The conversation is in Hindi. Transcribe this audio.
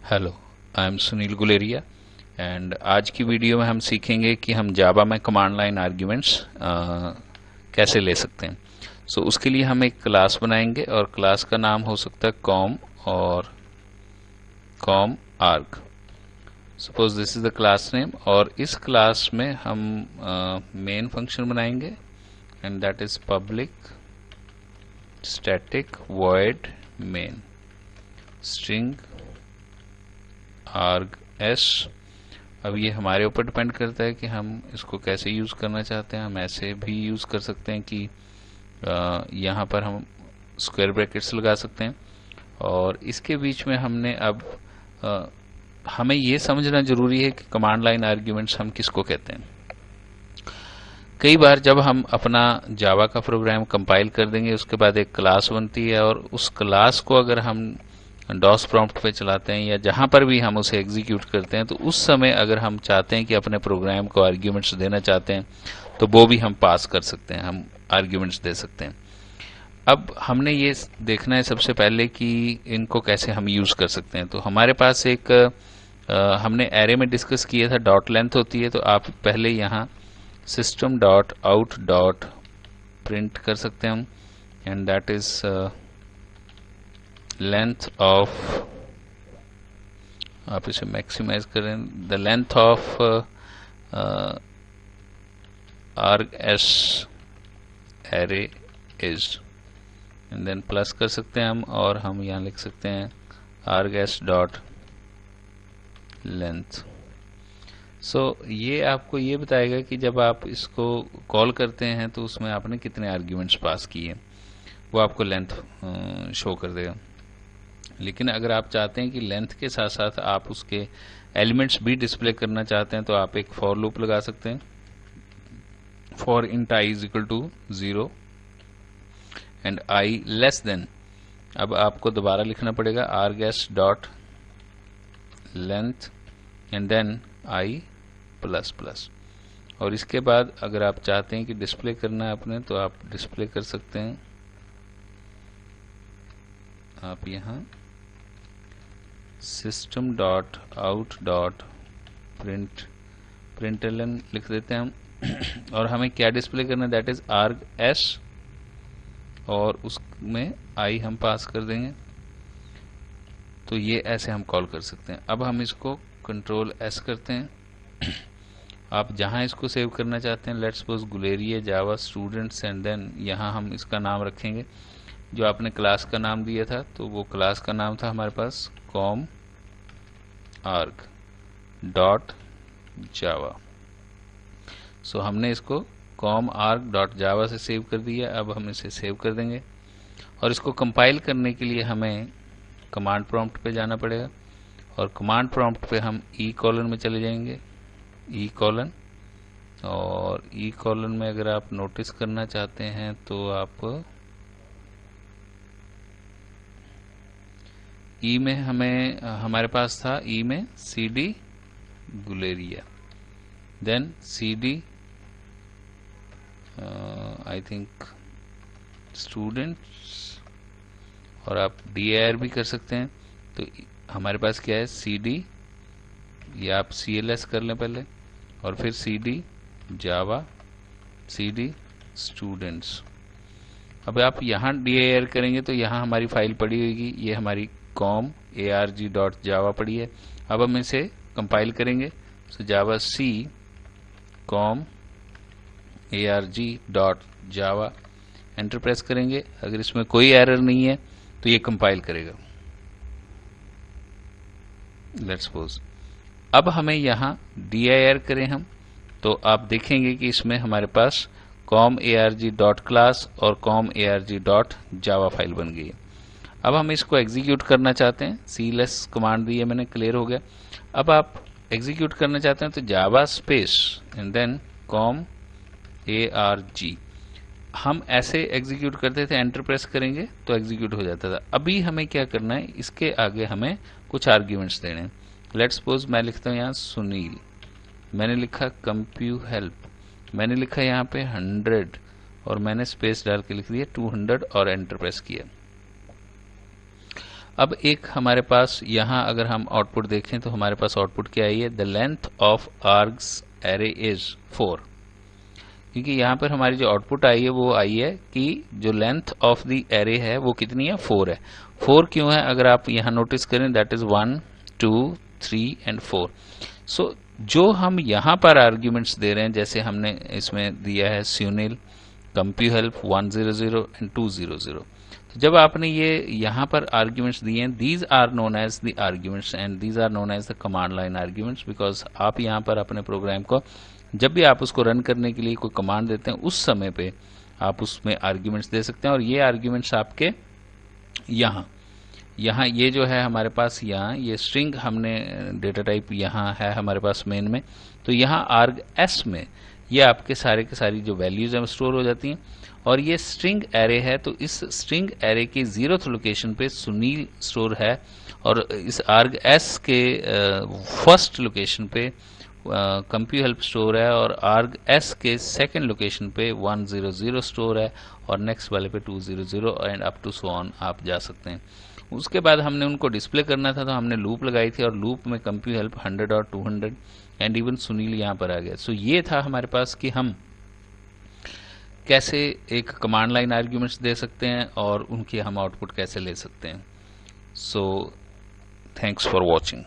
Hello, I am Sunil Guleria and आज की वीडियो में हम सीखेंगे कि हम जावा में कमांड लाइन आर्ग्यूमेंट्स कैसे ले सकते हैं। उसके लिए हम एक क्लास बनाएंगे और क्लास का नाम हो सकता है कॉम और com arg. Suppose this is the class name और इस क्लास में हम मेन फंक्शन बनाएंगे and that is public static void main string arg s. अब ये हमारे ऊपर डिपेंड करता है कि हम इसको कैसे यूज़ करना चाहते हैं। हम ऐसे भी यूज़ कर सकते हैं कि यहाँ पर हम स्क्वायर ब्रैकेट्स लगा सकते हैं और इसके बीच में हमने अब हमें ये समझना जरूरी है कि कमांड लाइन आर्ग्यूमेंट्स हम किसको कहते हैं। कई बार जब हम अपना जावा का प्रोग्राम कंपाइल कर देंगे उसके बाद एक क्लास बनती है और उस क्लास को अगर हम डॉस प्रॉम्प्ट पे चलाते हैं या जहां पर भी हम उसे एग्जीक्यूट करते हैं तो उस समय अगर हम चाहते हैं कि अपने प्रोग्राम को आर्ग्यूमेंट्स देना चाहते हैं तो वो भी हम पास कर सकते हैं, हम आर्ग्यूमेंट्स दे सकते हैं। अब हमने ये देखना है सबसे पहले कि इनको कैसे हम यूज कर सकते हैं। तो हमारे पास एक हमने एरे में डिस्कस किया था डॉट लेंथ होती है, तो आप पहले यहाँ system dot out dot print कर सकते हैं हम and that is length of, आप इसे मैक्सिमाइज करें, the length of arg s array is and then plus कर सकते हैं हम और हम यहाँ लिख सकते हैं आर्ग एस डॉट लेंथ। ये आपको ये बताएगा कि जब आप इसको कॉल करते हैं तो उसमें आपने कितने आर्ग्यूमेंट्स पास किए, वो आपको लेंथ शो कर देगा। लेकिन अगर आप चाहते हैं कि लेंथ के साथ साथ आप उसके एलिमेंट्स भी डिस्प्ले करना चाहते हैं तो आप एक फॉर लूप लगा सकते हैं। For int i is equal to 0 and i less than, अब आपको दोबारा लिखना पड़ेगा arg s dot length and then i plus plus. और इसके बाद अगर आप चाहते हैं कि डिस्प्ले करना है अपने तो आप डिस्प्ले कर सकते हैं। आप यहाँ system dot out dot println लिख देते हैं हम और हमें क्या डिस्प्ले करना है, दैट इज आर्ग एस और उसमें आई हम पास कर देंगे। तो ये ऐसे हम कॉल कर सकते हैं। अब हम इसको कंट्रोल एस करते हैं। आप जहां इसको सेव करना चाहते हैं, let's suppose Guleria Java students and then यहाँ हम इसका नाम रखेंगे जो आपने क्लास का नाम दिया था। तो वो क्लास का नाम था हमारे पास कॉम आर्ग डॉट जावा। हमने इसको कॉम आर्ग डॉट जावा से सेव कर दिया। अब हम इसे सेव कर देंगे और इसको कंपाइल करने के लिए हमें कमांड प्रॉम्प्ट पे जाना पड़ेगा और कमांड प्रॉम्प्ट पे हम ई कॉलन में चले जाएंगे, ई कॉलन। और ई कॉलन में अगर आप नोटिस करना चाहते हैं तो आप ई में हमें हमारे पास था ई में cd Guleria, then cd I think students और आप dir भी कर सकते हैं। तो हमारे पास क्या है cd, या आप cls कर लें पहले और फिर cd जावा cd स्टूडेंट्स। अब आप यहाँ dir करेंगे तो यहाँ हमारी फाइल पड़ी होगी, ये हमारी कॉम arg डॉट जावा पड़ी है। अब हम इसे कंपाइल करेंगे तो Java C com arg dot Java, enter press करेंगे। अगर इसमें कोई एरर नहीं है तो ये कंपाइल करेगा। लेट्स सपोज अब हमें यहाँ dir करें हम तो आप देखेंगे कि इसमें हमारे पास कॉम arg डॉट क्लास और com arg dot Java file बन गई है। अब हम इसको एग्जीक्यूट करना चाहते हैं, cls कमांड दी है मैंने, क्लियर हो गया। अब आप एग्जीक्यूट करना चाहते हैं तो Java space and then com arg, हम ऐसे एग्जीक्यूट करते थे, एंटर प्रेस करेंगे तो एग्जीक्यूट हो जाता था। अभी हमें क्या करना है, इसके आगे हमें कुछ आर्ग्यूमेंट्स देने हैं। लेट्स सपोज मैं लिखता हूँ यहाँ सुनील, मैंने लिखा कंप्यू हेल्प, मैंने लिखा यहाँ पे 100 और मैंने स्पेस डाल के लिख दिया 200 और एंटर प्रेस किया। अब एक हमारे पास यहाँ अगर हम आउटपुट देखें तो हमारे पास आउटपुट क्या आई है, the length of args array is 4, क्योंकि यहाँ पर हमारी जो आउटपुट आई है वो आई है कि जो लेंथ ऑफ द एरे है वो कितनी है, 4 है। 4 क्यों है, अगर आप यहाँ नोटिस करें, दैट इज 1 2 3 एंड 4। सो जो हम यहाँ पर आर्ग्यूमेंट्स दे रहे हैं, जैसे हमने इसमें दिया है सुनील कंप्यूहेल्प 100 एंड 200, तो जब आपने ये यहाँ पर आर्ग्यूमेंट्स दिए हैं, these are known as the arguments and these are known as the command line arguments, because आप यहाँ पर अपने प्रोग्राम को जब भी आप उसको रन करने के लिए कोई कमांड देते हैं, उस समय पे आप उसमें आर्ग्यूमेंट्स दे सकते हैं। और ये आर्ग्यूमेंट्स आपके यहाँ ये जो है हमारे पास, यहाँ ये स्ट्रिंग हमने डेटा टाइप यहाँ है हमारे पास मेन में, तो यहाँ आर्ग एस में ये आपके सारे के सारी जो वैल्यूज हैं स्टोर हो जाती हैं। और ये स्ट्रिंग एरे है, तो इस स्ट्रिंग एरे की 0th लोकेशन पे सुनील स्टोर है, और इस आर्ग एस के फर्स्ट लोकेशन पे कंप्यूहेल्प स्टोर है, और आर्ग एस के सेकंड लोकेशन पे 100 स्टोर है, और नेक्स्ट वाले पे 200 and up to so on आप जा सकते हैं। उसके बाद हमने उनको डिस्प्ले करना था, तो हमने लूप लगाई थी, और लूप में कंप्यूहेल्प 100 और 200 एंड इवन सुनील यहाँ पर आ गया। सो ये था हमारे पास कि हम कैसे एक कमांड लाइन आर्ग्यूमेंट्स दे सकते हैं और उनकी हम आउटपुट कैसे ले सकते हैं। So thanks for watching.